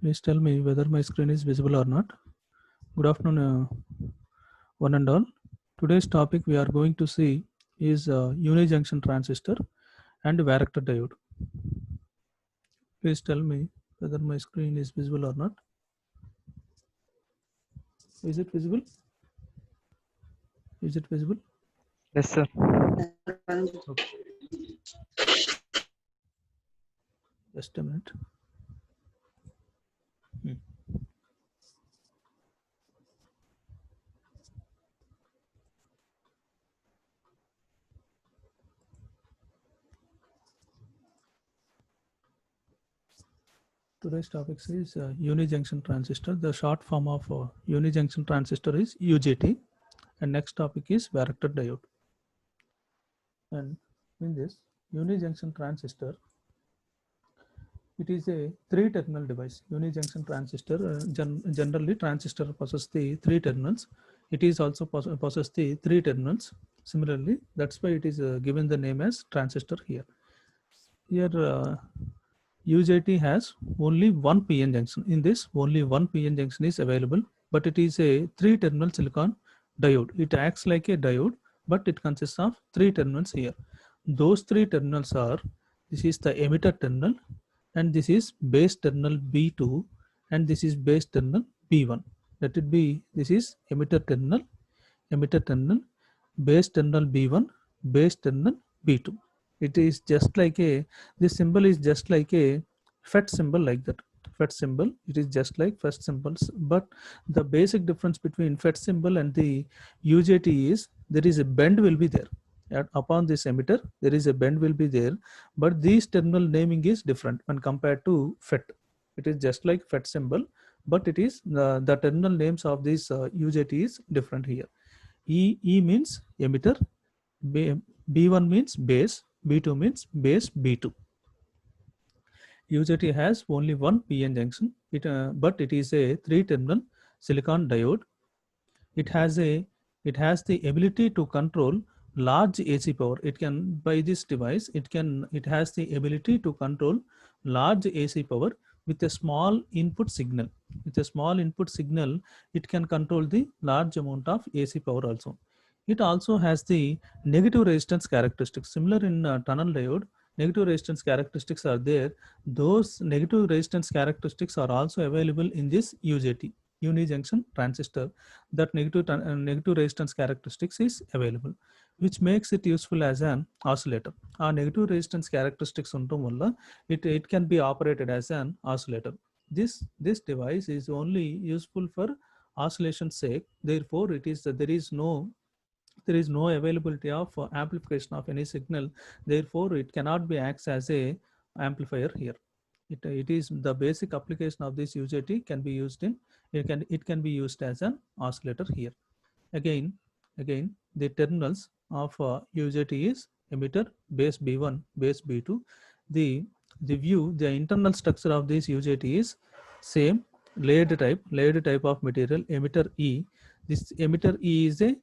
Please tell me whether my screen is visible or not. Good afternoon, one and all. Today's topic we are going to see is unijunction transistor and varactor diode. Please tell me whether my screen is visible or not. Is it visible? Is it visible? Yes, sir. Okay. Just a minute. Today's topic is unijunction transistor. The short form of unijunction transistor is UJT. And next topic is varactor diode. And in this unijunction transistor, it is a three-terminal device. Unijunction transistor, generally transistor possesses the three terminals. It is also possesses the three terminals. Similarly, that's why it is given the name as transistor here. Here, UJT has only one PN junction. In this, only one PN junction is available, but it is a three-terminal silicon diode. It acts like a diode, but it consists of three terminals here. Those three terminals are, this is the emitter terminal, and this is base terminal B2, and this is base terminal B1. Let it be, this is emitter terminal, base terminal B1, base terminal B2. It is just like a, this symbol is just like a FET symbol, like that. FET symbol, it is just like FET symbols, but the basic difference between FET symbol and the UJT is there is a bend will be there. Upon this emitter, there is a bend will be there, but this terminal naming is different when compared to FET. It is just like FET symbol, but it is the terminal names of this UJT is different here. E means emitter, B1 means base, B2 means base B2. UJT has only one PN junction, but it is a three-terminal silicon diode. It has the ability to control large AC power. It can, by this device, it has the ability to control large AC power with a small input signal. With a small input signal, it can control the large amount of AC power also. It also has the negative resistance characteristics. Similar in tunnel diode, negative resistance characteristics are there. Those negative resistance characteristics are also available in this UJT, unijunction transistor. That negative resistance characteristics is available, which makes it useful as an oscillator. Negative resistance characteristics untam valla it can be operated as an oscillator. This device is only useful for oscillation sake. Therefore, there is no availability of amplification of any signal. Therefore, it cannot be acts as a amplifier here. It is the basic application of this UJT can be used in, it can be used as an oscillator here. Again, the terminals of UJT is emitter, base B1, base B2. The the internal structure of this UJT is same, layered type of material, emitter E. This emitter E is a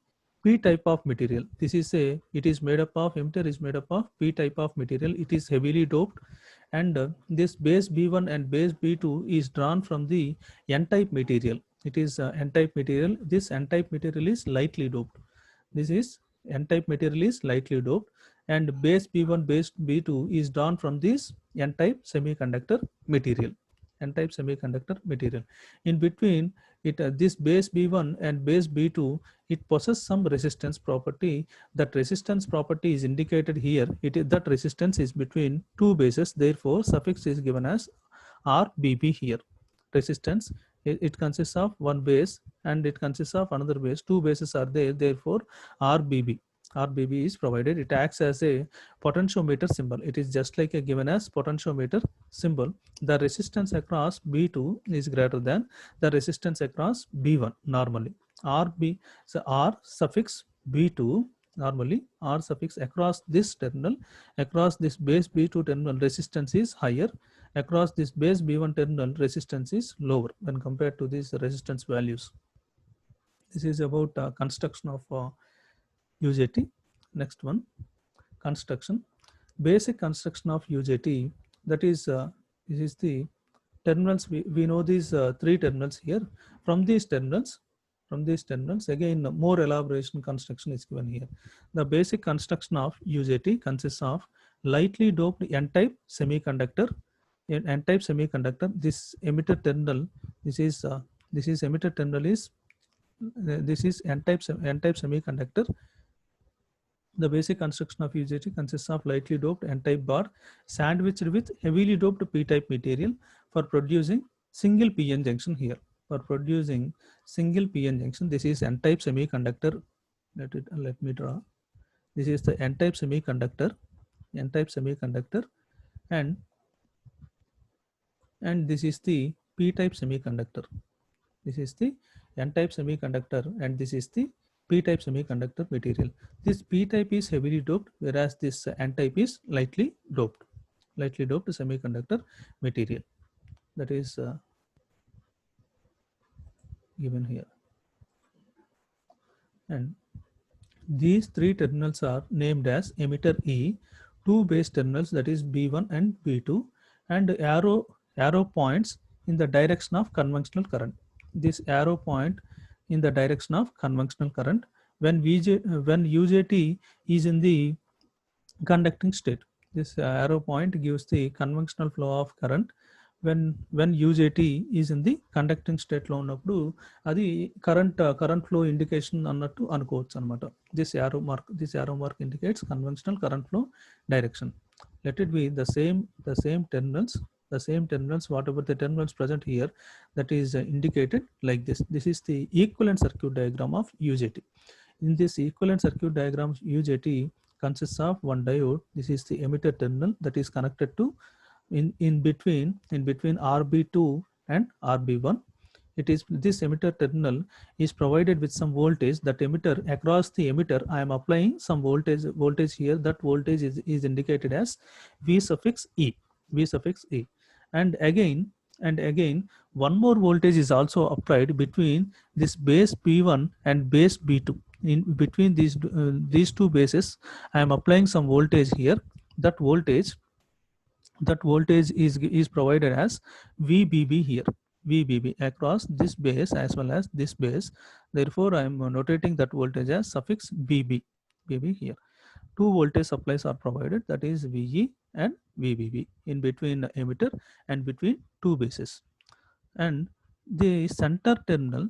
P type of material. It is made up of, emitter is made up of P type of material. It is heavily doped, and this base B1 and base B2 is drawn from the N-type material. It is N-type material. This N-type material is lightly doped. This is N-type material is lightly doped, and base B1, base B2 is drawn from this N-type semiconductor material. N-type semiconductor material. In between, this base B1 and base B2, it possesses some resistance property. That resistance property is indicated here. That resistance is between two bases. Therefore, suffix is given as RBB here. Resistance, it consists of one base and it consists of another base. Two bases are there. Therefore, RBB is provided. It acts as a potentiometer symbol. It is just like a given as potentiometer symbol. The resistance across B2 is greater than the resistance across B1 normally. So R suffix B2, normally R suffix across this terminal, across this base B2 terminal, resistance is higher. Across this base B1 terminal, resistance is lower when compared to these resistance values. This is about construction of UJT. Next one, construction. Basic construction of UJT, that is this is the terminals, we know these three terminals here. From these terminals, again more elaboration construction is given here. The basic construction of UJT consists of lightly doped n-type semiconductor. N-type semiconductor, this emitter terminal, this is emitter terminal is this is n-type semiconductor. The basic construction of UJT consists of lightly doped n-type bar sandwiched with heavily doped p-type material for producing single p-n junction here. For producing single p-n junction, this is n-type semiconductor. Let me draw. This is the n-type semiconductor, and this is the p-type semiconductor. This is the n-type semiconductor, and this is the p-type semiconductor material. This p-type is heavily doped, whereas this n-type is lightly doped semiconductor material. That is given here. And these three terminals are named as emitter E, two base terminals, that is B1 and B2, and arrow points in the direction of conventional current. This arrow point in the direction of conventional current when UJT is in the conducting state. This arrow point gives the conventional flow of current when UJT is in the conducting state లో ఉన్నప్పుడు అది current flow indication అన్నట్టు అనుకోవచ్చు అన్నమాట. This arrow mark indicates conventional current flow direction. Let it be the same terminals, whatever the terminals present here, that is indicated like this. This is the equivalent circuit diagram of UJT. In this equivalent circuit diagram, UJT consists of one diode. This is the emitter terminal that is connected to in between RB2 and RB1. It is this emitter terminal is provided with some voltage. That emitter, across the emitter, I am applying some voltage here. That voltage is indicated as V suffix E. And again one more voltage is also applied between this base B1 and base B2. In between these two bases, I am applying some voltage here. That voltage is provided as VBB here. VBB across this base as well as this base. Therefore, I am notating that voltage as suffix BB here. Two voltage supplies are provided, that is VE and VBB, in between the emitter and between two bases. And the center terminal,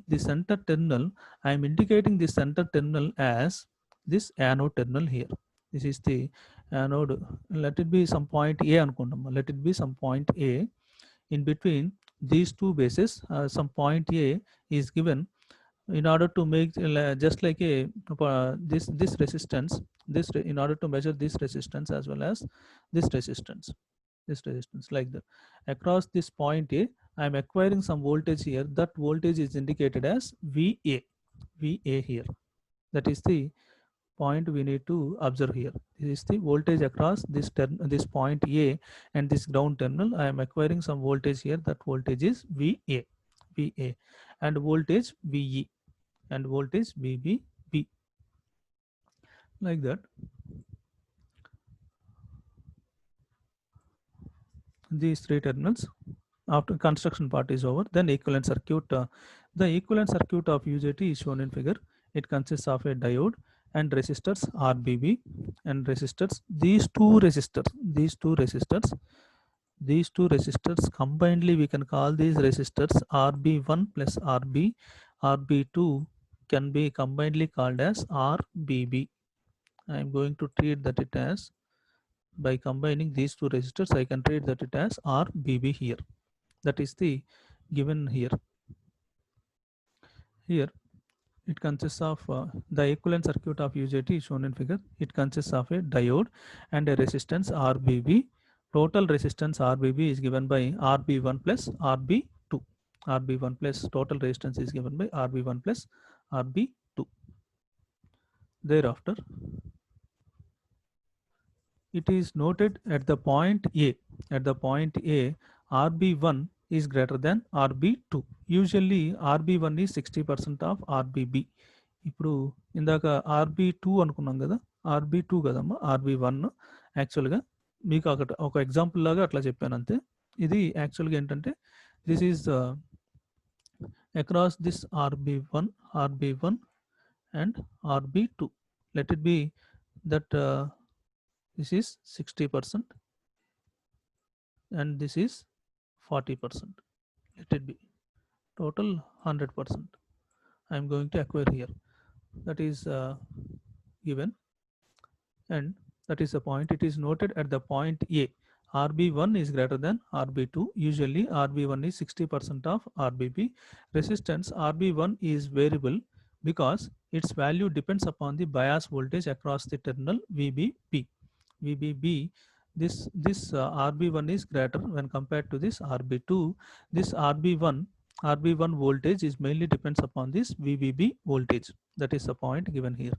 I am indicating the center terminal as this anode terminal here. This is the anode. Let it be some point A anukundam. Let it be some point A. In between these two bases, some point A is given in order to make just like a this resistance. In order to measure this resistance as well as this resistance like that. Across this point A, I am acquiring some voltage here. That voltage is indicated as VA here. That is the point we need to observe here. This is the voltage across this point A and this ground terminal. I am acquiring some voltage here. That voltage is VA, and voltage VE, and voltage VBB, like that. These three terminals. After construction part is over, then equivalent circuit. The equivalent circuit of UJT is shown in figure. It consists of a diode and resistors RBB and resistors. These two resistors combinedly we can call these resistors RB1 plus RB. RB2 can be combinedly called as RBB. I am going to treat that it as, by combining these two resistors, I can treat that it as RBB here. That is the given here. Here it consists of the equivalent circuit of UJT is shown in figure. It consists of a diode and a resistance RBB. Total resistance RBB is given by RB1 plus RB2. RB1 plus total resistance is given by RB1 plus RB2. Thereafter, it is noted at the point A. RB1 is greater than RB2. Usually RB1 is 60% of RBB. ఇప్పుడు ఇందాక RB2 అనుకున్నాం కదా, RB2 కదమ్మా RB1. యాక్చువల్గా మీకు ఒక example లాగా అట్లా చెప్పాను అంతే. ఇది యాక్చువల్గా ఏంటంటే this is across this RB1 and RB2. Let it be that this is 60% and this is 40%. Let it be total 100%. I am going to acquire here. That is given, and that is the point. It is noted at the point A. RB1 is greater than RB2. Usually RB1 is 60% of RBB. Resistance RB1 is variable because its value depends upon the bias voltage across the terminal VBB. VBB, this RB1 is greater when compared to this RB2. This RB1 voltage is mainly depends upon this VBB voltage. That is the point given here.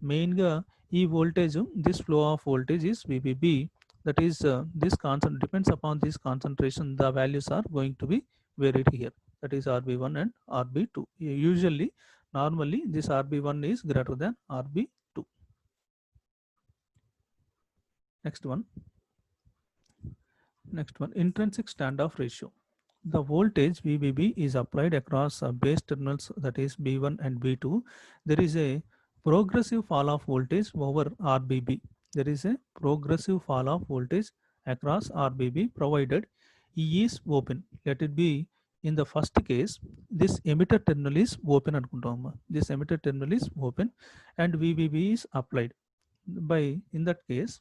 మెయిన్గా ఈ voltage this flow of voltage is VBB. That is this constant depends upon this concentration. The values are going to be varied here. That is RB1 and RB2. Usually, normally this RB1 is greater than RB2. Next one, intrinsic standoff ratio. The voltage VBB is applied across base terminals, that is B1 and B2. There is a progressive fall of voltage over RBB. There is a progressive fall of voltage across RBB provided E is open. Let it be in the first case, this emitter terminal is open anukuntamma. This emitter terminal is open and VBB is applied. By in that case,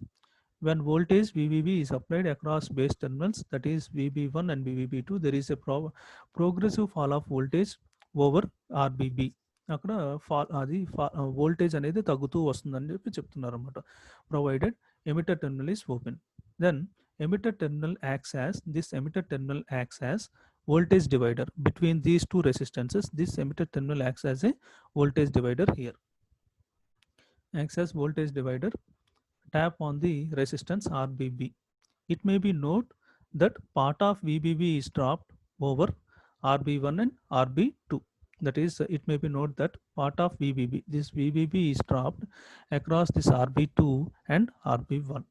when voltage VBB is applied across base terminals, that is VB1 and VBB2, there is a progressive fall of voltage over RBB. అక్కడ voltage అనేది తగ్గుతూ వస్తుందని చెప్పి చెప్తున్నారు అనమాట. Provided emitter terminal is open, then emitter terminal acts as voltage divider between these two resistances. This emitter terminal acts as a voltage divider here, acts as voltage divider. Tap on the resistance RBB. It may be note that part of VBB is dropped over RB1 and RB2. That is, it may be note that part of VBB, this VBB is dropped across this RB2 and RB1.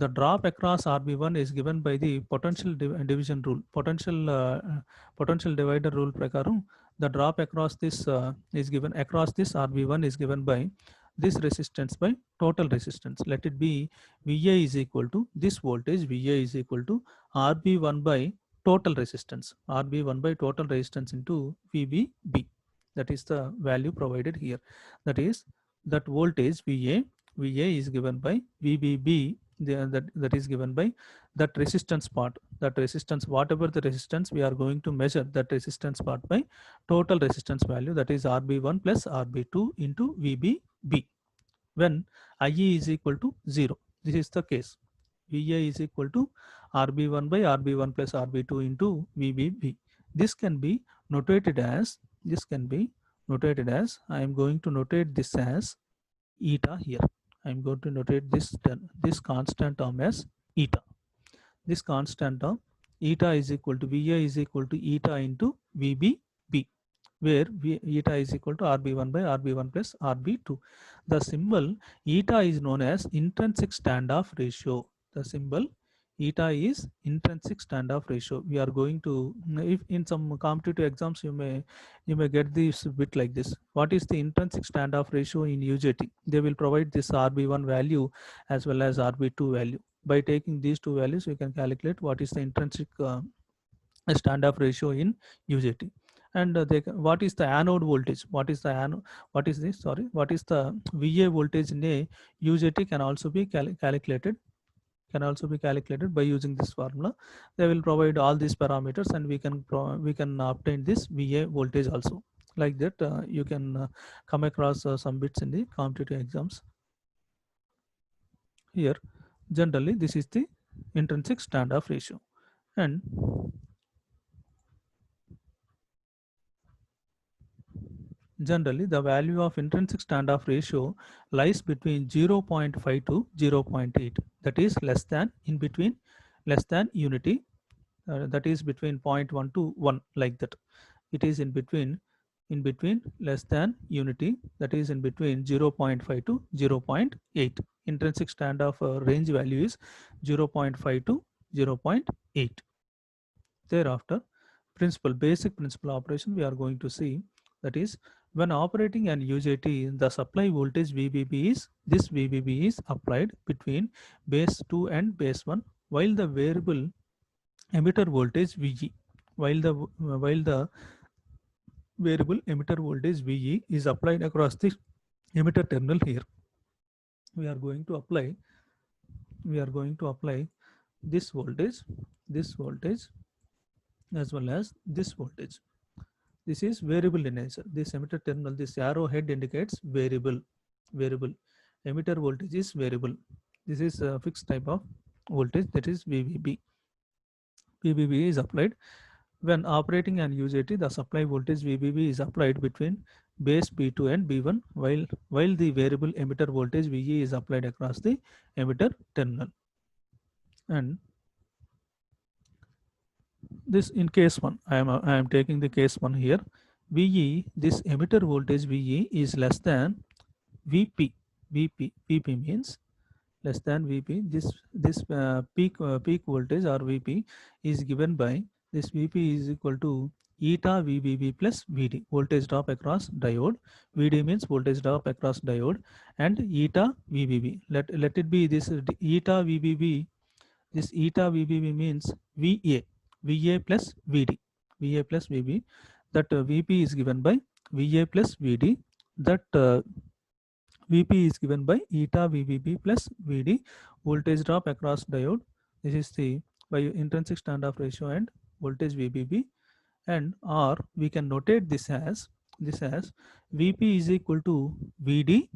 The drop across RB1 is given by the potential division rule. Potential divider rule prakaram, the drop across this is given across this RB1 is given by this resistance by total resistance. Let it be VA is equal to this voltage VA is equal to RB1 by total resistance, RB1 by total resistance into VBB. That is the value provided here. That is, that voltage VA is given by VBB, that is given by that resistance part. That resistance, whatever the resistance, we are going to measure that resistance part by total resistance value, that is RB1 plus RB2 into VBB. When IE is equal to 0, this is the case. VA is equal to RB1 by RB1 plus RB2 into VBB. This can be notated as, I am going to notate this as eta here. I am going to notate this constant term as eta. This constant term eta is equal to VA is equal to eta into VBB, where eta is equal to RB1 by RB1 plus RB2. The symbol eta is known as intrinsic standoff ratio. The symbol eta is intrinsic standoff ratio. We are going to, if in some competitive exams you may get this bit like this. What is the intrinsic standoff ratio in UJT? They will provide this RB1 value as well as RB2 value. By taking these two values, we can calculate what is the intrinsic standoff ratio in UJT. And what is the anode voltage? What is the VA voltage in a UJT can also be calculated by using this formula. They will provide all these parameters and we can obtain this VA voltage also. Like that, you can come across some bits in the competitive exams. Here, generally, this is the intrinsic standoff ratio, and generally the value of intrinsic standoff ratio lies between 0.5 to 0.8. That is less than unity. That is between 0.1 to 1, like that. It is in between less than unity, that is in between 0.5 to 0.8. Intrinsic standoff range value is 0.5 to 0.8. Thereafter, basic principal operation we are going to see, that is, when operating an UJT, the supply voltage VBB is applied between base 2 and base 1, while the variable emitter voltage VE, while the variable emitter voltage VE is applied across the emitter terminal here. We are going to apply this voltage, as well as this voltage. This is variable in nature. This emitter terminal, this arrow head indicates variable. Emitter voltage is variable. This is a fixed type of voltage, that is VBB. VBB is applied when operating an UJT. The supply voltage VBB is applied between base B2 and B1, while the variable emitter voltage VE is applied across the emitter terminal. And this in case 1, I am taking the case 1 here. VE, this emitter voltage VE is less than VP. VP means less than VP. This peak voltage or VP is given by, this VP is equal to eta VBB plus VD, voltage drop across diode. VD means voltage drop across diode, and eta VBB. Let it be this eta VBB. This eta VBB means VA plus VD. VA plus VB. That VP is given by VA plus VD. That VP is given by eta VBB plus VD, voltage drop across diode. This is the by intrinsic standoff ratio and voltage VBB. And or we can notate this as VP is equal to VD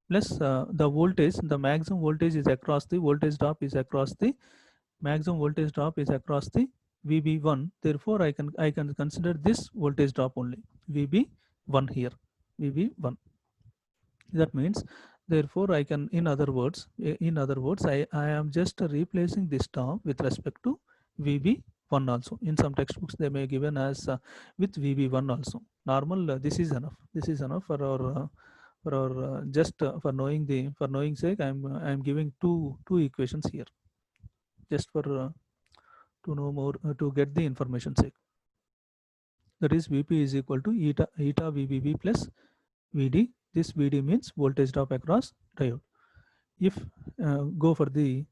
plus the voltage, the maximum voltage is across the voltage drop is across the maximum voltage drop is across the VB1. Therefore, I can consider this voltage drop only, VB1 here, VB1. That means, therefore, I can, in other words, I am just replacing this term with respect to VB1 also. In some textbooks, they may given as with VB1 also. Normal, this is enough. This is enough for our just for knowing sake. I am giving two equations here, just for to know more, to get the information sake. That is, VP is equal to eta VBB plus VD. This VD means voltage drop across diode. If go for the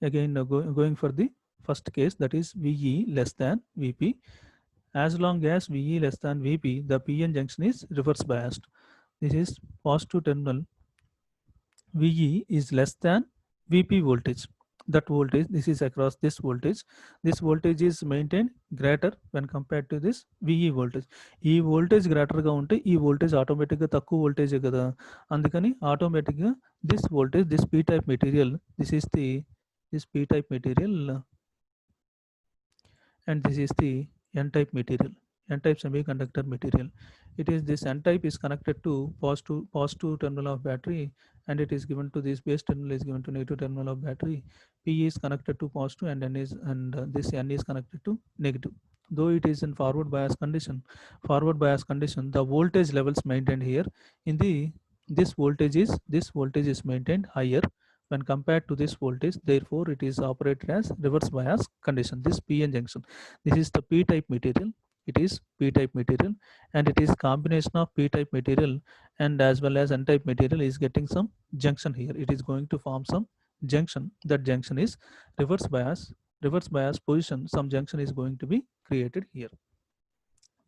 again going for the first case, that is VE less than VP. As long as VE less than VP, the PN junction is reverse biased. This is positive terminal. VE is less than VP voltage. That voltage, this is across this voltage. This voltage is maintained greater when compared to this VE voltage. ఈ voltage greater గా ఉంటే ఈ voltage automatic గా తక్కువ voltage కదా, అందుకని automatic గా this voltage, this p type material, this p type material, and this is the n type material, n type semiconductor material. It is this n type is connected to positive terminal of battery, and it is given to this base terminal is given to negative terminal of battery. P is connected to positive and this n is connected to negative. Though it is in forward bias condition, the voltage levels maintained here in the this voltage is maintained higher when compared to this voltage. Therefore, it is operated as reverse bias condition. This PN junction, this is the p type material. It is p type material, and it is combination of p type material and as well as n type material is getting some junction here. It is going to form some junction. That junction is reverse bias position. Some junction is going to be created here.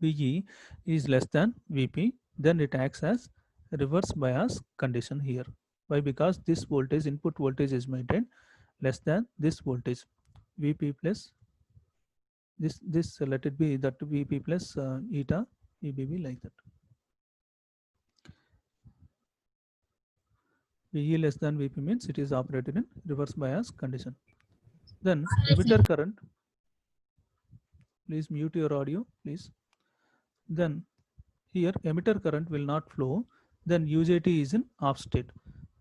VE is less than VP, then it acts as reverse bias condition here. Why? Because this voltage, input voltage, is maintained less than this voltage. VP plus this let it be that VP plus eta VBB, like that. VE less than VP means it is operated in reverse bias condition. Then emitter current, please mute your audio, please. Then here emitter current will not flow, then UJT is in off state.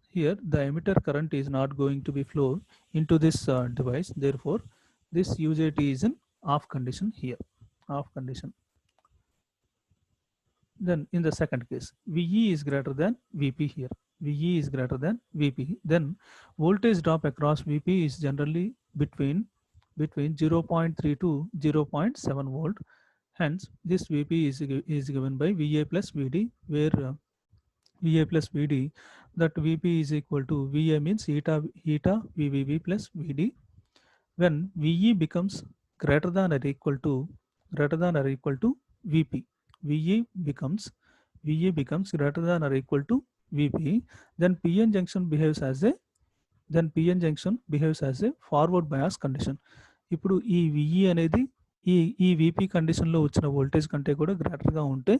Here the emitter current is not going to be flow into this device. Therefore, this UJT is in off condition here, off condition. Then in the second case, VE is greater than VP here. VE is greater than VP. Then voltage drop across VP is generally between between 0.3 to 0.7 volt. Hence, this Vp is given by Va plus Vd, where Va plus Vd, that Vp is equal to Va means eta VVV plus Vd. When VE becomes greater than or equal to VP, VE becomes greater than or equal to VP, then PN junction behaves as a forward bias condition. ఇప్పుడు ఈ VE అనేది ఈ VP కండిషన్లో వచ్చిన voltage కంటే కూడా గ్రేటర్గా ఉంటే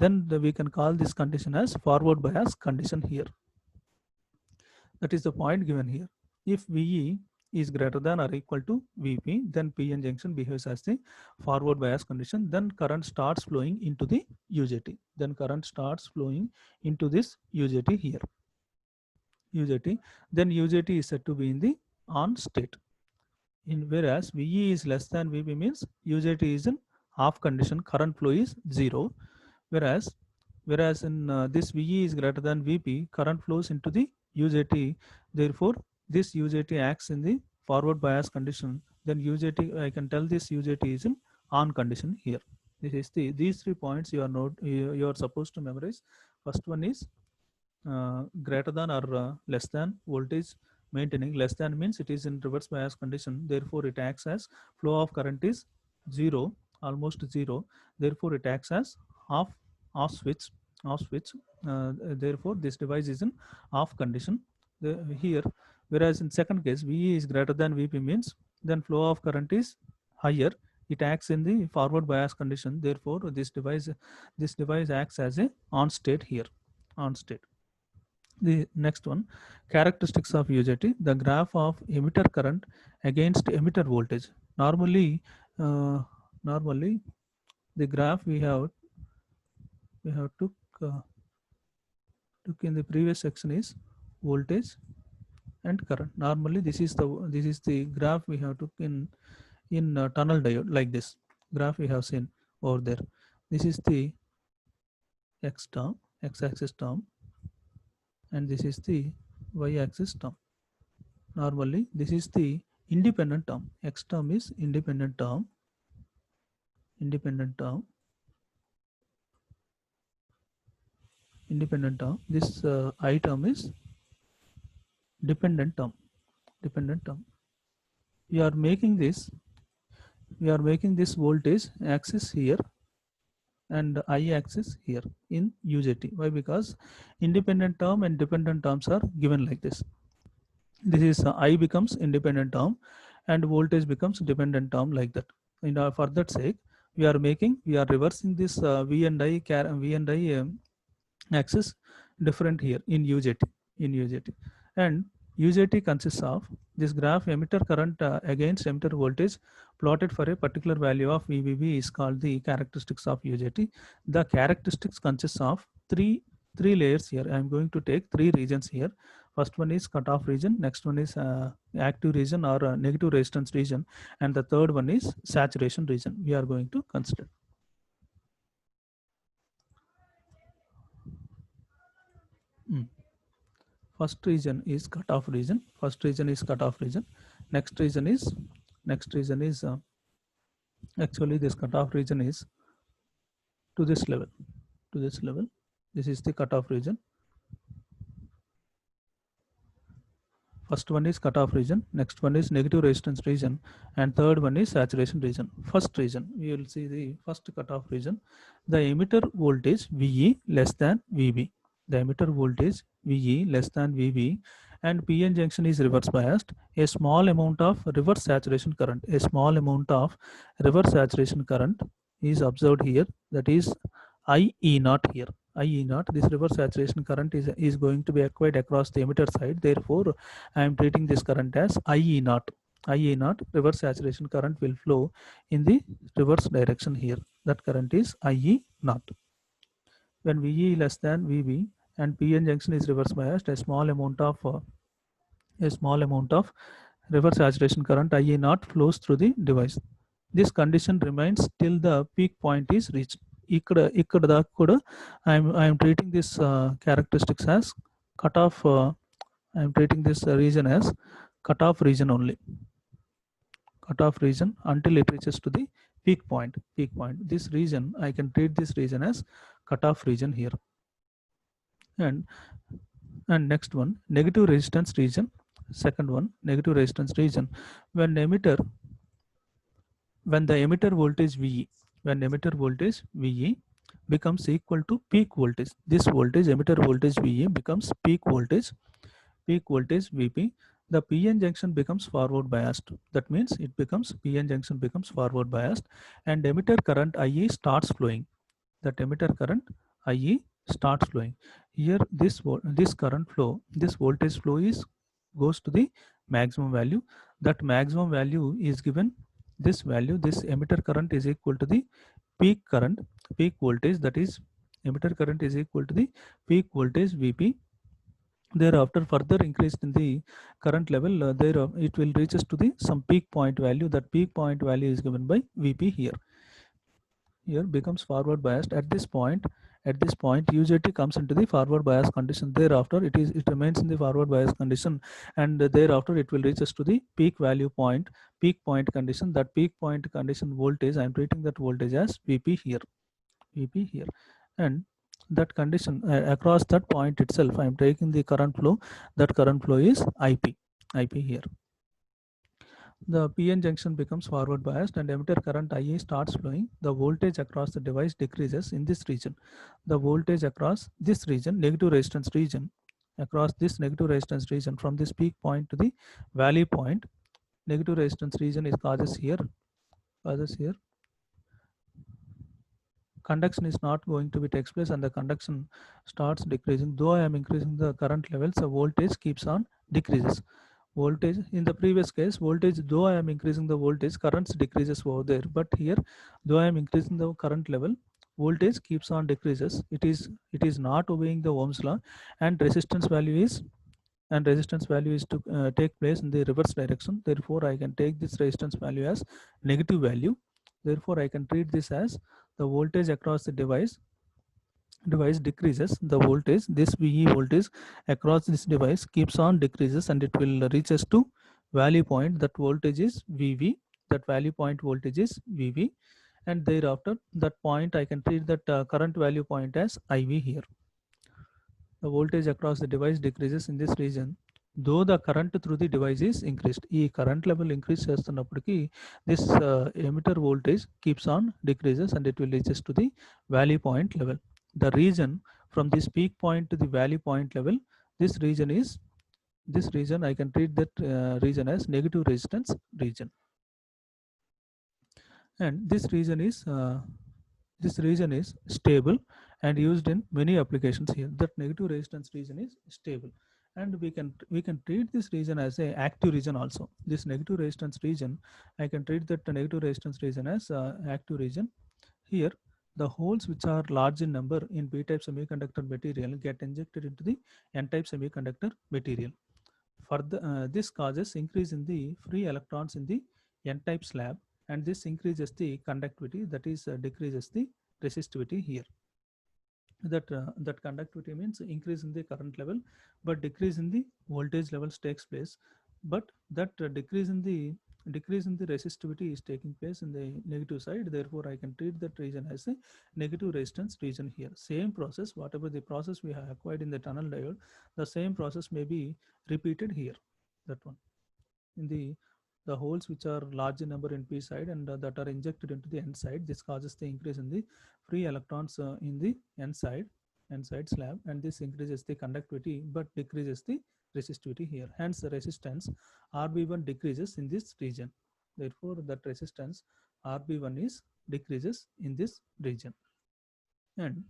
then we can call this condition as forward bias condition here. That is the point given here. If VE is greater than or equal to Vp, then PN junction behaves as the forward bias condition. Then current starts flowing into the UJT. Then current starts flowing into this UJT here. UJT. Then UJT is said to be in the on state. Whereas VE is less than VP means UJT is in off condition. Current flow is 0. Whereas in this VE is greater than VP, current flows into the UJT. Therefore, this UJT acts in the forward bias condition. Then UJT, I can tell this UJT is in on condition here. These 3 points you are supposed to memorize. First one is greater than or less than voltage maintaining. Less than means it is in reverse bias condition. Therefore, it acts as flow of current is 0, almost 0. Therefore, it acts as off switch. Therefore, this device is in off condition here. Whereas in second case, VE is greater than VP means then flow of current is higher. It acts in the forward bias condition. Therefore, this device acts as a on state here. On state. The next one, characteristics of UJT. The graph of emitter current against emitter voltage. Normally the graph we have took in the previous section is voltage and current. Normally this is the graph we have took in tunnel diode, like this graph we have seen over there. This is the x-axis term, and this is the y-axis term. Normally this is the independent term. X term is independent term. This I term is dependent term. We are making this voltage axis here and I axis here in UJT. Why? Because independent term and dependent terms are given like this. This is I becomes independent term and voltage becomes dependent term, like that. And for that sake, we are reversing this V and I axis different here in UJT. And UJT consists of this graph emitter current against emitter voltage plotted for a particular value of VBB is called the characteristics of UJT. The characteristics consists of three layers here. I am going to take 3 regions here. First one is cutoff region, next one is active region or negative resistance region, and the third one is saturation region we are going to consider. First region is cutoff region. Next region is actually this cutoff region is to this level. This is the cutoff region. First one is cutoff region, next one is negative resistance region, and third one is saturation region. First region, we will see the first cutoff region. The emitter voltage VE less than VB. The emitter voltage VE less than VB, and PN junction is reverse biased. A small amount of reverse saturation current is observed here. That is IE0 here. IE0, this reverse saturation current is going to be acquired across the emitter side. Therefore, I am treating this current as IE0. Reverse saturation current will flow in the reverse direction here. That current is IE0. When VE less than VB and PN junction is reverse biased, a small amount of reverse saturation current IE0 flows through the device. This condition remains till the peak point is reached. ఇక్కడ దాకా కూడా I am treating this characteristics as cutoff. I am treating this region as cutoff region only. cutoff region until it reaches to the peak point. This region, I can treat this region as cutoff region here. And next one, negative resistance region. Second one, negative resistance region. When the emitter voltage VE, when emitter voltage VE becomes equal to peak voltage, this voltage, emitter voltage VE, becomes peak voltage VP, the PN junction becomes forward biased. That means it becomes, PN junction becomes forward biased, and emitter current IE starts flowing. That emitter current IE starts flowing. Here this current flow, this voltage flow goes to the maximum value. That maximum value is given, this value, this emitter current is equal to the peak voltage, that is emitter current is equal to the peak voltage VP. Thereafter, further increased in the current level, it will reaches to the some peak point value. That peak point value is given by VP here. Here becomes forward biased. At this point, UJT comes into the forward bias condition. Thereafter, it remains in the forward bias condition, and thereafter it will reaches to the peak point condition. That peak point condition voltage, I am treating that voltage as VP here, and that condition, across that point itself, I am taking the current flow. That current flow is IP here. The PN junction becomes forward biased and emitter current IE starts flowing. The voltage across the device decreases in this region. The voltage across this region, negative resistance region, from this peak point to the valley point, negative resistance region is causes here. Conduction is not going to be takes place, and the conduction starts decreasing. Though I am increasing the current levels, the voltage keeps on decreases. Voltage in the previous case, voltage, though I am increasing the voltage, currents decreases over there. But here, though I am increasing the current level, voltage keeps on decreases. It is not obeying the Ohm's law, and resistance value is to take place in the reverse direction. Therefore, I can take this resistance value as negative value. Therefore, I can treat this as the voltage across the device decreases. The voltage, this VE voltage across this device keeps on decreases, and it will reaches to value point. That voltage is VV. That value point voltage is VV, and thereafter that point I can treat that current value point as IV here. The voltage across the device decreases in this region, though the current through the device is increased. ఈ current level increase చేస్తున్నప్పటికీ this emitter voltage keeps on decreases, and it will reaches to the valley point level. The region from this peak point to the valley point level, this region I can treat that region as negative resistance region, and this region is stable and used in many applications here. That negative resistance region is stable, and we can treat this region as a active region also. This negative resistance region, I can treat that negative resistance region as active region. Here, the holes which are large in number in p-type semiconductor material get injected into the n-type semiconductor material. Further, this causes increase in the free electrons in the n-type slab, and this increases the conductivity, that is decreases the resistivity here. That conductivity means increase in the current level, but decrease in the voltage levels takes place. But that decrease in the resistivity is taking place in the negative side. Therefore, I can treat that region as a negative resistance region here. Same process, whatever the process we have acquired in the tunnel diode, the same process may be repeated here. That one, in the holes which are large in number in p side and that are injected into the n side, this causes the increase in the free electrons in the n side slab, and this increases the conductivity but decreases the resistivity here. Hence, the resistance RB1 decreases in this region. Therefore, that resistance RB1 is decreases in this region. And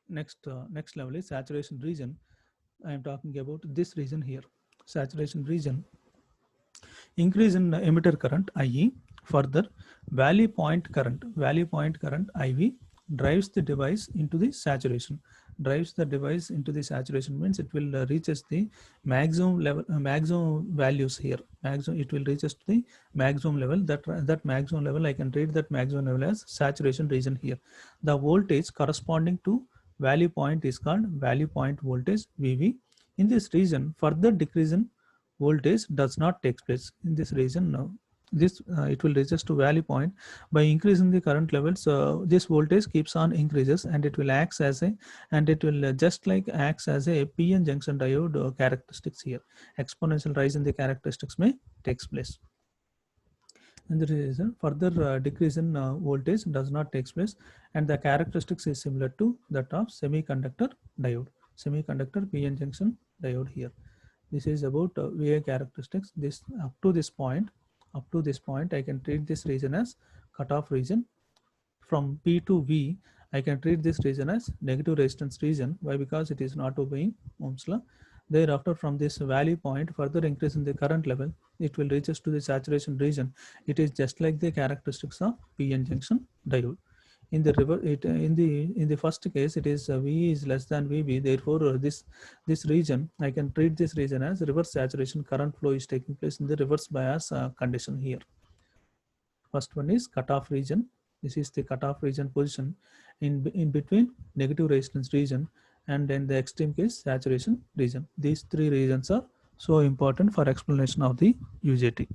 next level is saturation region. I am talking about this region here. Saturation region, increase in emitter current IE. Further, valley point current IV drives the device into the saturation. Means it will reaches the maximum level, maximum values here. It will reaches to the maximum level. That maximum level, I can treat that maximum level as saturation region here. The voltage corresponding to value point is called value point voltage VV. In this region, further decrease in voltage does not take place in this region. Now this it will reaches to value point. By increasing the current levels, this voltage keeps on increases, and it will acts as a, and it will just like acts as a PN junction diode characteristics here. Exponential rise in the characteristics may takes place. And the reason further decrease in voltage does not take place, and the characteristics is similar to that of semiconductor diode, semiconductor PN junction diode here. This is about VA characteristics. This up to this point I can treat this region as cutoff region. From P to V, I can treat this region as negative resistance region. Why? Because it is not obeying Ohm's law. Thereafter, from this value point, further increase in the current level, it will reaches to the saturation region. It is just like the characteristics of PN junction diode. In the in the first case, it is V is less than VB. Therefore, this region, I can treat this region as reverse saturation. Current flow is taking place in the reverse bias condition here. First one is cutoff region. This is the cutoff region position in between negative resistance region and in the extreme case saturation region. These three regions are so important for explanation of the UJT.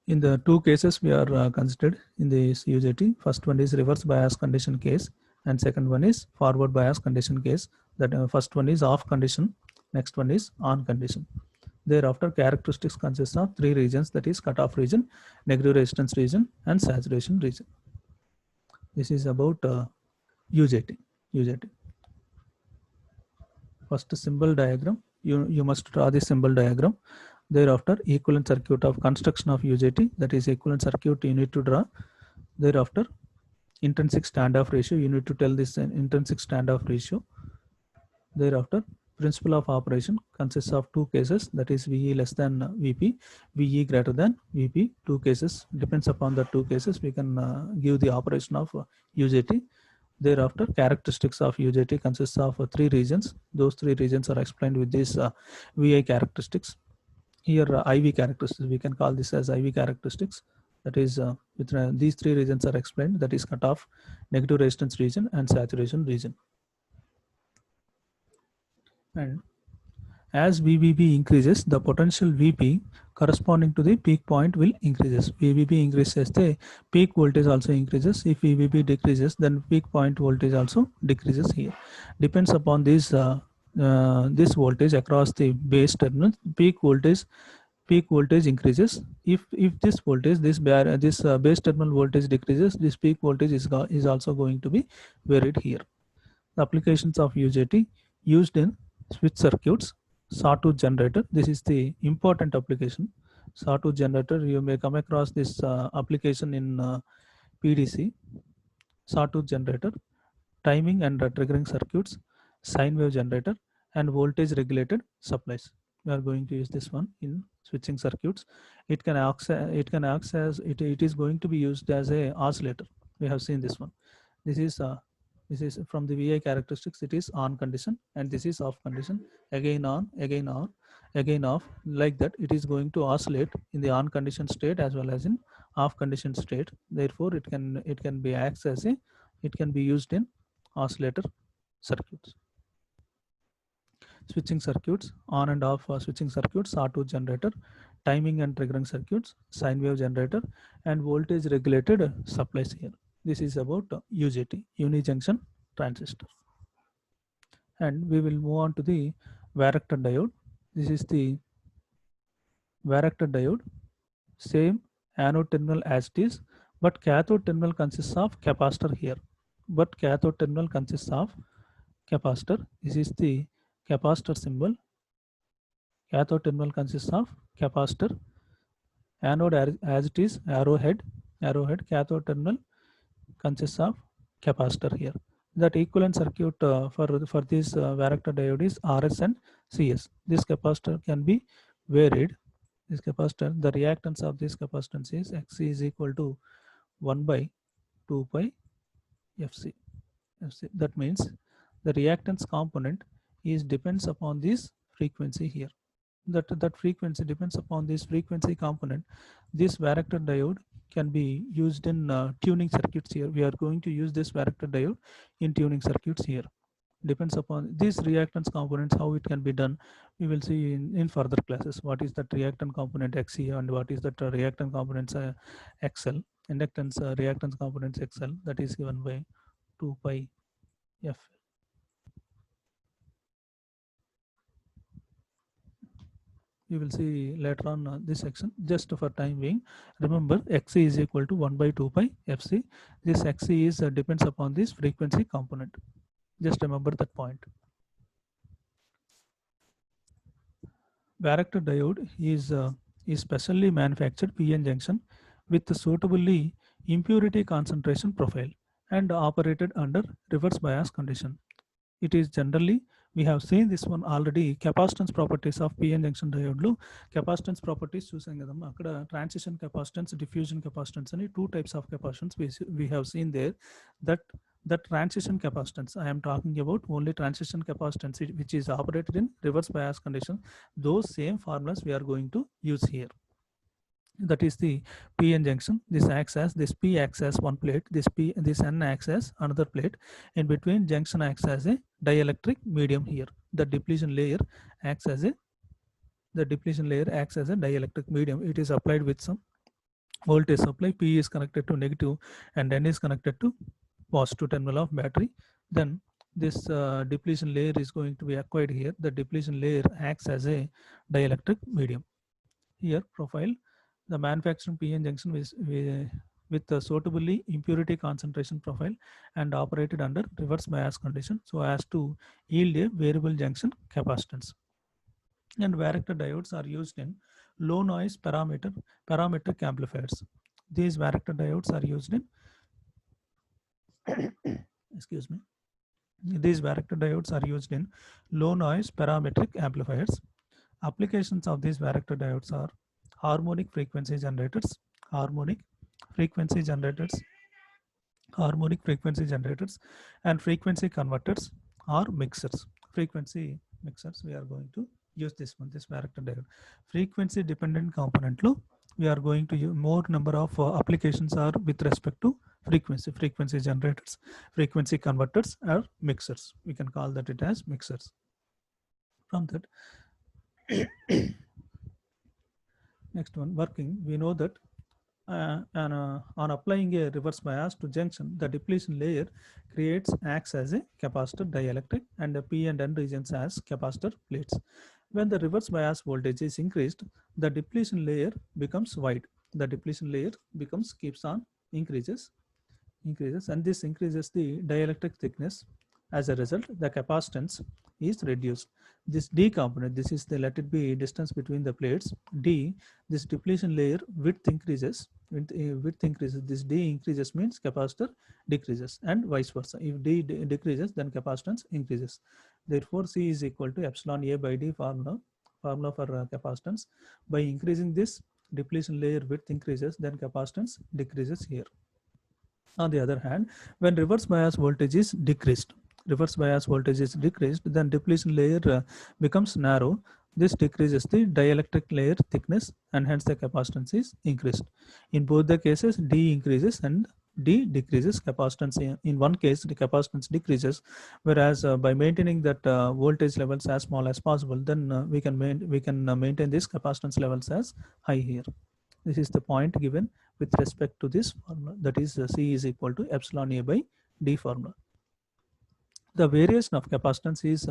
In the two cases we are considered in this UJT, first one is reverse bias condition case, and second one is forward bias condition case. That first one is off condition, next one is on condition. Thereafter, characteristics consists of three regions, that is cutoff region, negative resistance region, and saturation region. This is about UJT. First symbol diagram. You must draw the symbol diagram. Thereafter, equivalent circuit of construction of UJT, that is equivalent circuit you need to draw. Thereafter, intrinsic standoff ratio, you need to tell this intrinsic standoff ratio. Thereafter, principle of operation consists of two cases, that is VE less than VP, VE greater than VP. Two cases, depends upon the two cases we can give the operation of UJT. Thereafter, characteristics of UJT consists of three regions. Those three regions are explained with these VI characteristics. Here IV characteristics, we can call this as IV characteristics. That is with these three regions are explained, that is cutoff, negative resistance region, and saturation region. And as VBB increases, the potential VP corresponding to the peak point will increases. VBB increases, the peak voltage also increases. If VBB decreases, then peak point voltage also decreases here. Depends upon this this voltage across the base terminals. Peak voltage increases. If this voltage, this base terminal voltage decreases, this peak voltage is also going to be varied here. The applications of UJT used in switch circuits, sawtooth generator. This is the important application. Sawtooth generator, you may come across this application in PDC. Sawtooth generator, timing and triggering circuits, sine wave generator, and voltage regulated supplies. We are going to use this one in switching circuits. It is going to be used as a oscillator. We have seen this one. This is from the VI characteristics. It is on condition, and this is off condition. Again on, again off. Like that, it is going to oscillate in the on condition state as well as in off condition state. Therefore, it can be acts as a, it can be used in oscillator circuits. Switching circuits, on and off switching circuits, sawtooth generator, timing and triggering circuits, sine wave generator, and voltage regulated supplies here. This is about UJT, unijunction transistor. And we will move on to the varactor diode. This is the varactor diode. Same anode terminal as it is, but cathode terminal consists of capacitor here. But cathode terminal consists of capacitor. This is the capacitor symbol. Cathode terminal consists of capacitor. Anode as it is, arrowhead. Cathode terminal consists of capacitor here. That equivalent circuit for this varactor diode is RS and CS. This capacitor can be varied. This capacitor, the reactance of this capacitance is Xc is equal to 1 by 2 pi FC. That means the reactance component is depends upon this frequency here. That frequency depends upon this frequency component. This varactor diode can be used in tuning circuits here. We are going to use this varactor diode in tuning circuits here. depends upon these reactance components, how it can be done. We will see in further classes what is that reactant component XE and what is that reactant components XL. Inductance reactance components XL, that is given by 2 pi F. You will see later on this section. Just for time being, remember Xc is equal to 1 by 2 pi Fc. This Xc is depends upon this frequency component. Just remember that point. Varactor diode is specially manufactured PN junction with a suitably impurity concentration profile and operated under reverse bias condition. It is generally, we have seen this one already, capacitance properties of PN junction diode lo capacitance properties చూసాం కదమ్మా. అక్కడ transition capacitance, diffusion capacitance అని two types of capacitance we have seen there. That transition capacitance, I am talking about only transition capacitance which is operated in reverse bias condition. Those same formulas we are going to use here. That is the PN junction. This acts as, this P acts as one plate, this N acts as another plate. In between, junction acts as a dielectric medium here. The depletion layer acts as a dielectric medium. It is applied with some voltage supply. P is connected to negative and N is connected to positive terminal of battery. Then this depletion layer is going to be acquired here. The depletion layer acts as a dielectric medium. Here profile, the manufacturing PN junction with a suitably impurity concentration profile and operated under reverse bias condition so as to yield a variable junction capacitance. And varactor diodes are used in low noise parametric amplifiers. These varactor diodes are used in excuse me. These varactor diodes are used in low noise parametric amplifiers. Applications of these varactor diodes are harmonic frequency generators, and frequency converters or mixers. Frequency mixers, we are going to use this one, this varactor diode. Frequency dependent component lo we are going to use more number of applications are with respect to frequency generators, frequency converters or mixers. We can call that it as mixers. From that next one, working, we know that on applying a reverse bias to junction, the depletion layer acts as a capacitor dielectric and the P and N regions as capacitor plates. When the reverse bias voltage is increased, the depletion layer becomes wide. The depletion layer keeps on increases, and this increases the dielectric thickness. As a result, the capacitance is reduced. This D component, this is the, let it be distance between the plates, D, this depletion layer width increases. This D increases means capacitor decreases, and vice versa. If D decreases, then capacitance increases. Therefore, C is equal to epsilon A by D formula for capacitance. By increasing this depletion layer width increases, then capacitance decreases here. On the other hand, when reverse bias voltage is decreased, then depletion layer becomes narrow. This decreases the dielectric layer thickness and hence the capacitance is increased. In both the cases, D increases and D decreases capacitance. In one case, the capacitance decreases, whereas by maintaining that voltage levels as small as possible, then we can maintain this capacitance levels as high here. This is the point given with respect to this formula, that is C is equal to epsilon A by D formula. The variation of capacitance is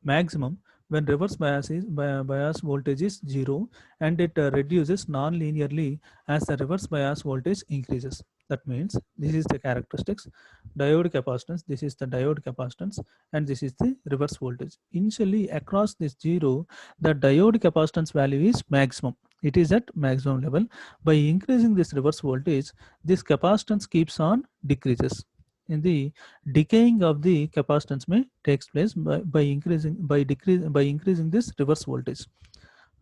maximum when reverse bias voltage is 0 and it reduces non-linearly as the reverse bias voltage increases. That means this is the characteristics, diode capacitance, this is the diode capacitance, and this is the reverse voltage. Initially across this 0, the diode capacitance value is maximum. It is at maximum level. By increasing this reverse voltage, this capacitance keeps on decreases. In the decaying of the capacitance may takes place by increasing this reverse voltage.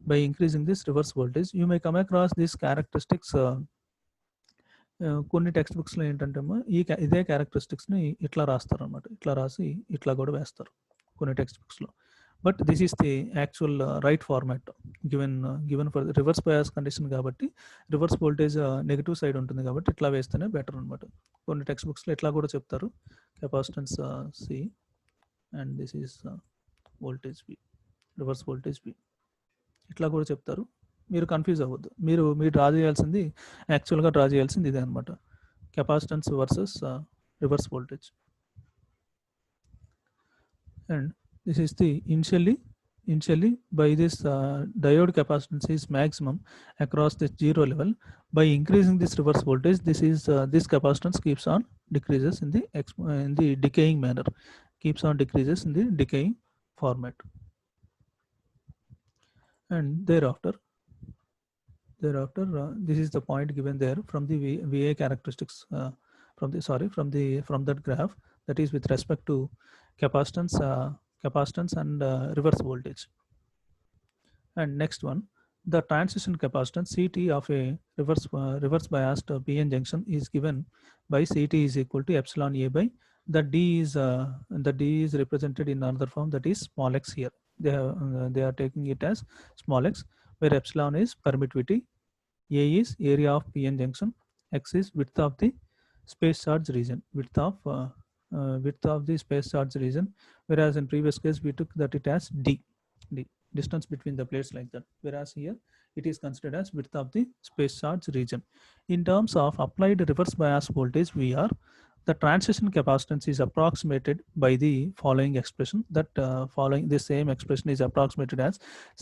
By increasing this reverse voltage, you may come across these characteristics. కొన్ని text బుక్స్లో ఏంటంటే ఇదే క్యారెక్టరిస్టిక్స్ని ఇట్లా రాస్తారు అనమాట, ఇట్లా రాసి ఇట్లా కూడా వేస్తారు కొన్ని టెక్స్ట్ బుక్స్లో. But this is the actual right format given for rivers bias condition కాబట్టి రివర్స్ వోల్టేజ్ నెగిటివ్ సైడ్ ఉంటుంది కాబట్టి ఇట్లా వేస్తేనే బెటర్ అనమాట. కొన్ని టెక్స్ట్ బుక్స్లో ఇట్లా కూడా చెప్తారు capacitance C. and this is voltage V, reverse voltage V. ఇట్లా కూడా చెప్తారు, మీరు కన్ఫ్యూజ్ అవ్వద్దు. మీరు డ్రా చేయాల్సింది, యాక్చువల్గా డ్రా చేయాల్సింది ఇదే అనమాట, capacitance versus reverse voltage. And this is the initially by this diode capacitance is maximum across the zero level. By increasing this reverse voltage, this capacitance keeps on decreases in the decaying manner, keeps on decreases in the decaying format. And thereafter this is the point given there from the VA characteristics, from that graph, that is with respect to capacitance and reverse voltage. And next one, the transition capacitance CT of a reverse biased PN junction is given by CT is equal to epsilon A by the D is represented in another form, that is small x here. They are taking it as small x, where epsilon is permittivity, A is area of PN junction, X is width of the space charge region, width of the space charge region, whereas in previous case we took that it as D, distance between the plates, like that, whereas here it is considered as width of the space charge region. In terms of applied reverse bias voltage VR, the transition capacitance is approximated by the following expression, that following the same expression is approximated as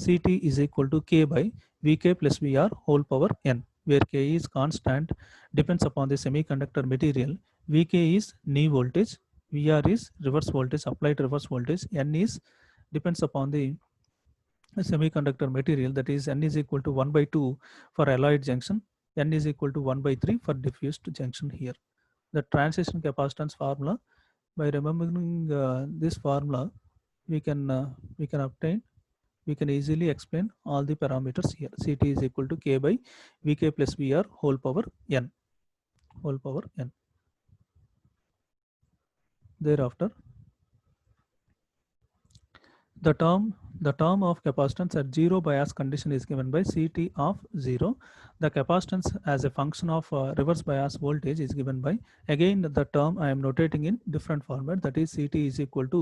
CT is equal to K by Vk plus Vr whole power n, where K is constant, depends upon the semiconductor material, Vk is knee voltage, Vr is reverse voltage, applied reverse voltage, n is depends upon the semiconductor material, that is n is equal to 1 by 2 for alloyed junction, n is equal to 1 by 3 for diffused junction here. The transition capacitance formula, by remembering this formula, we can easily explain all the parameters here. CT is equal to K by Vk plus Vr whole power n. Thereafter, the term of capacitance at zero bias condition is given by CT of 0. The capacitance as a function of reverse bias voltage is given by, again the term I am notating in different format, that is CT is equal to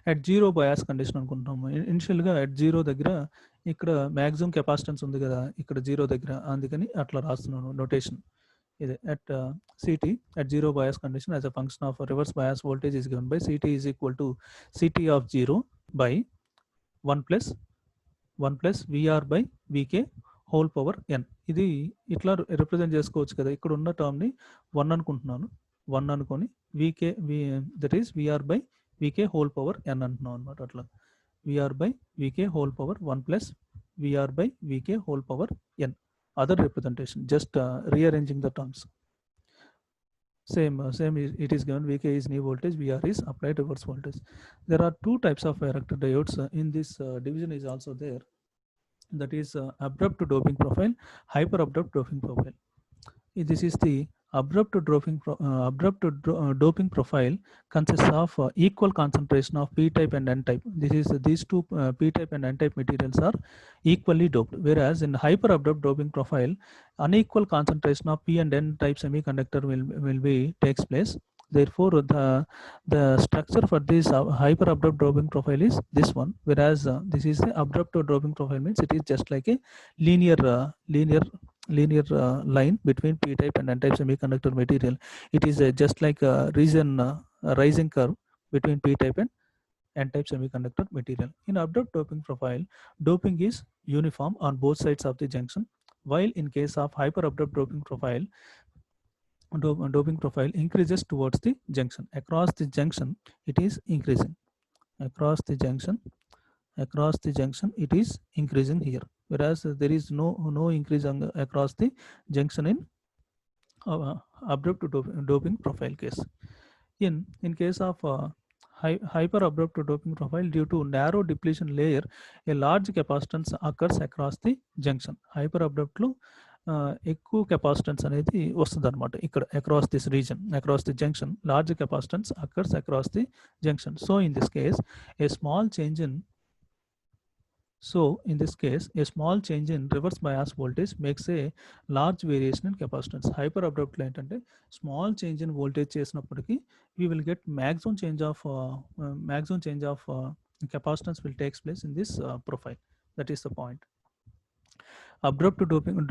at zero bias condition అనుకుంటున్నాము. Initial గా at zero దగ్గర ఇక్కడ maximum capacitance ఉంది కదా ఇక్కడ zero దగ్గర, అందుకని అట్లా రాస్తున్నాను నోటేషన్ ఇది. At CT at zero bias condition as a function of reverse bias voltage is given by CT is equal to CT of 0 by 1 plus VR by Vk whole power n. ఇది ఇట్లా represent చేసుకోవచ్చు కదా, ఇక్కడ ఉన్న term ని 1 అనుకుంటున్నాను, 1 అనుకొని that is VR by Vk whole power n అంటున్నాం అనమాట. అట్లా VR by Vk whole power 1 plus VR by Vk whole power n. Other representation, just rearranging the terms. Same it is given Vk is knee voltage, Vr is applied reverse voltage. There are two types of varactor diodes in this division is also there, that is abrupt doping profile, hyper abrupt doping profile. This is the abrupt doping profile consists of equal concentration of p-type and n-type. These two p-type and n-type materials are equally doped, whereas in hyper abrupt doping profile, unequal concentration of p and n-type semiconductor will be takes place. Therefore, the structure for this hyper abrupt doping profile is this one, whereas this is the abrupt doping profile, means it is just like a linear line between p-type and n-type semiconductor material. It is just like a rising curve between p-type and n-type semiconductor material. In abrupt doping profile, doping is uniform on both sides of the junction, while in case of hyper abrupt doping profile, doping profile increases towards the junction. Across the junction it is increasing, across the junction it is increasing here, whereas there is no increase across the junction in abrupt doping profile case. In case of hyper abrupt doping profile, due to narrow depletion layer, a large capacitance occurs across the junction. Hyper abrupt లో ఎక్కువ capacitance అనేది వస్తుంది అనమాట. ఇక్కడ across this reason, across the junction, large capacitance occurs across the junction. So in this case, a small change So in this case, a small change in reverse bias voltage makes a large variation in capacitance. Hyper abrupt లో ఏంటంటే small change in voltage చేసినప్పటికీ we will get maximum change of capacitance will takes place in this profile. That is the point. Abrupt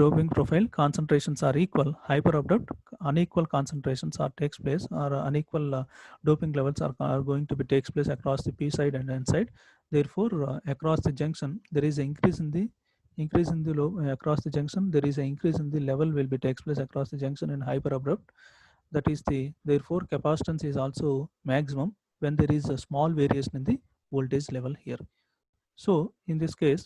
doping profile concentrations are equal. Hyper abrupt unequal concentrations are takes place, or unequal doping levels are going to be takes place across the p side and n side. Therefore across the junction there is an increase in the low across the junction there is an increase in the level will be takes place across the junction in hyper abrupt. That is the therefore capacitance is also maximum when there is a small variation in the voltage level here. So in this case,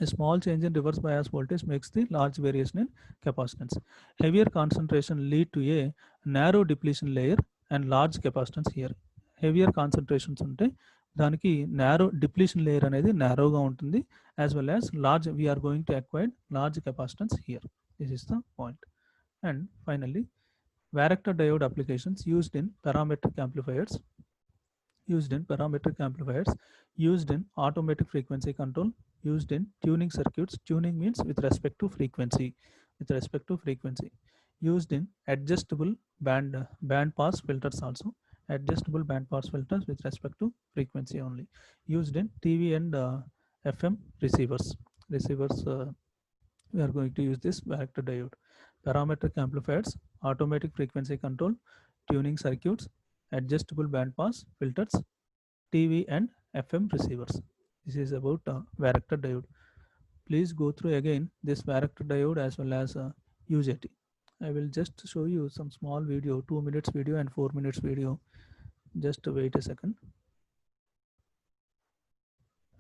a small change in reverse bias voltage makes the large variation in capacitance. Heavier concentration lead to a narrow depletion layer and large capacitance here. Heavier concentrations ఉంటే దానికి narrow depletion layer అనేది narrowగా ఉంటుంది, as well as large we are going to acquire large capacitance here. This is the point. And finally, varactor diode applications used in parametric amplifiers, used in automatic frequency control, used in tuning circuits. Tuning means with respect to frequency, used in adjustable band pass filters also, adjustable band pass filters with respect to frequency only, used in TV and FM receivers. We are going to use this varactor diode. Parametric amplifiers, automatic frequency control, tuning circuits, adjustable band pass filters, TV and FM receivers. This is about varactor diode. Please go through again this varactor diode as well as UJT. I will just show you some small video, 2 minutes video and 4 minutes video. Just wait a second.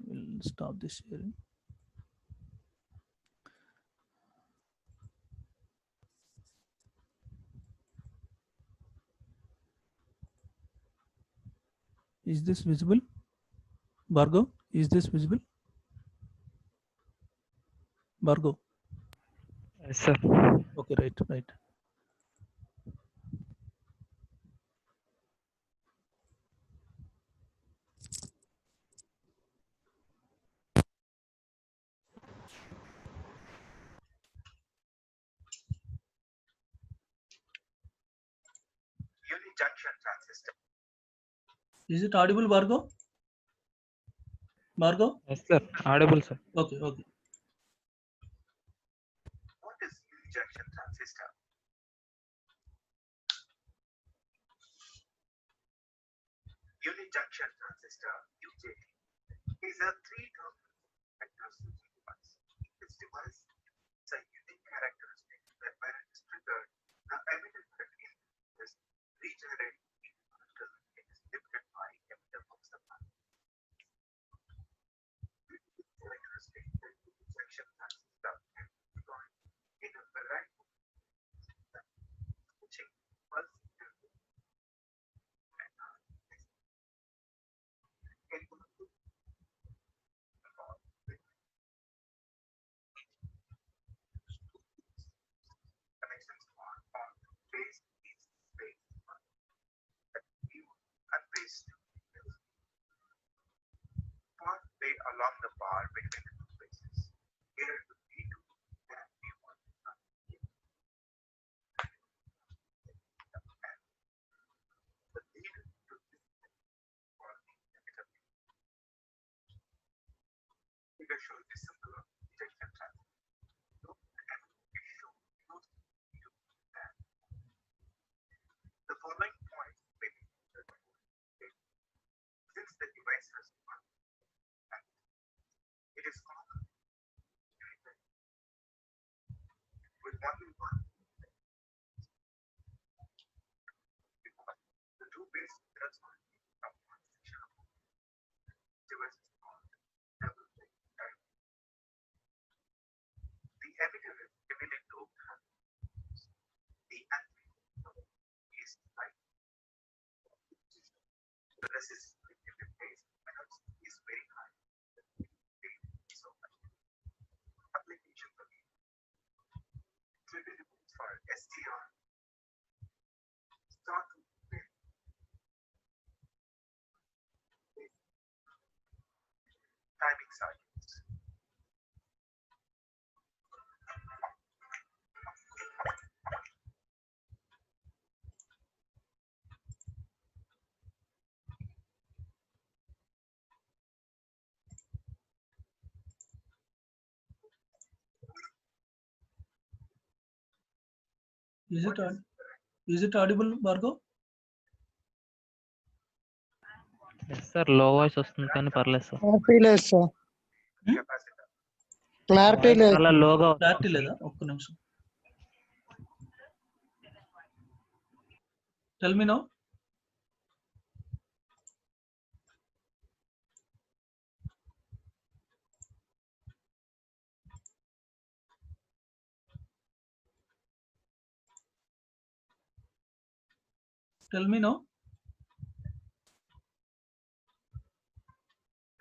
We'll stop this sharing. Is this visible? Bhargav, is this visible? Bhargav. Yes, sir. Okay, right. Junction transistor. Is it audible, Bhargav? Yes, sir. Audible, sir. Okay. What is junction transistor? Junction transistor (UJT) is a three-terminal electroswitching device. This device is a unique characteristic that when it is triggered, the emitted current is regenerated until it is lifted by emitter of supply. This characteristic that junction transistor can be deployed in a variety of switching pulse connections on base is space that view and base part way along the bar between the two bases. Here the V2 and V1 the lead to this for the emitter. Figure shows the symbol of junction transistor. The following points may be since the device has one, it is common with only one. The two base correspond of one section of device is called double type. The emitter is heavily doped. The anode is light. The resistance in the base is very high. So applications of triple for SDR start with timing circuits. Is it audible, Bhargav? Yes sir low voice వస్తుంది కానీ పర్లేదు sir clarity లేదు sir, capacitor. Clarity voice లేదు. చాలా లోగా clarity లేదా? ఒక్క నిమిషం. Tell me now. Tell me now.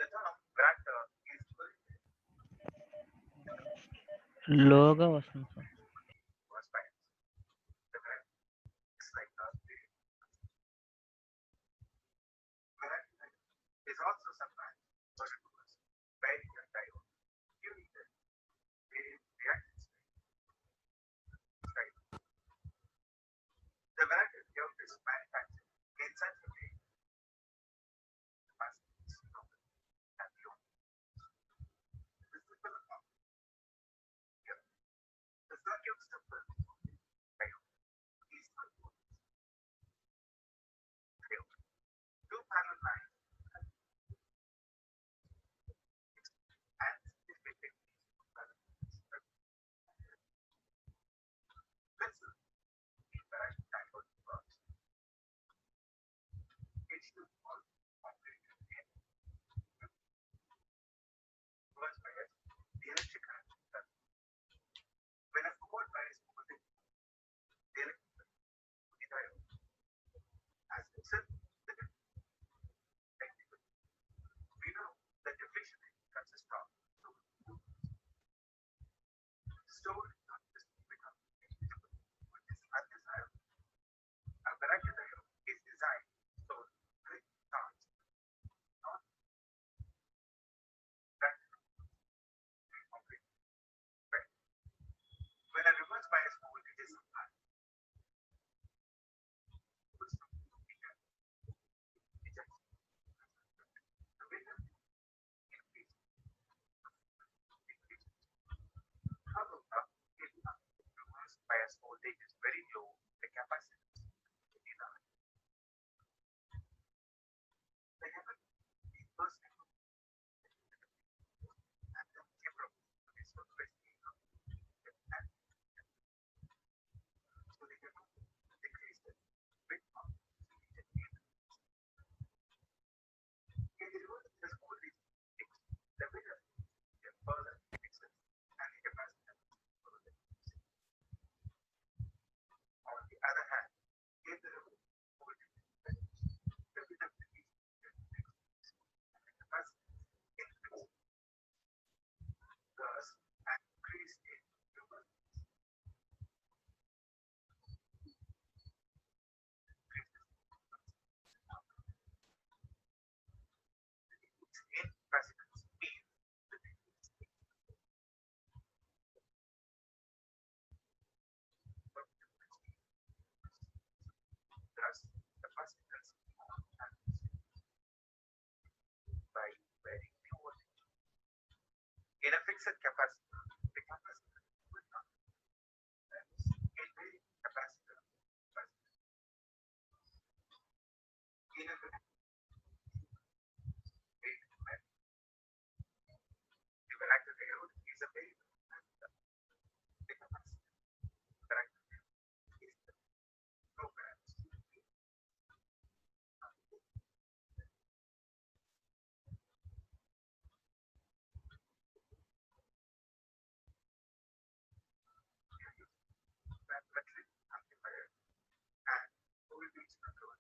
The term granta is లోగా వస్తుంది sir was biased. The grant is like the grant is also sometimes particulars varying the diode during the reaction state. The variable diode is manufactured in such a way capacitance and low. The simple here. The circuit simple diode is two parallel lines and specific pencil feedback diode works. It's the small operator in reverse bias, the electric current does. When a forward bias voltage, the electric diode has itself the technical. We know that deflection consists of stored become which is undesirable. A varactor diode is designed so quick charge, not practical operate. Right. When a reverse bias voltage is applied, the window increases. However, if the reverse bias voltage is very low, the capacitance will be large. The inverse and the is always and so they can decrease the width of in the reverse bias voltage the window get further fixes and the capacitance further decreases. On the other hand, if the reverse voltage is reduced, the window decreases and the capacitance increases. Thus, an increase in reverse in capacitance means the decrease thus capacitance by very few voltage. In a fixed capacitor, the capacitor will not in very capacitor. In a the varactor diode is a very capacitor. The capacitor varactor diode is the programmed battery amplifier and voltage control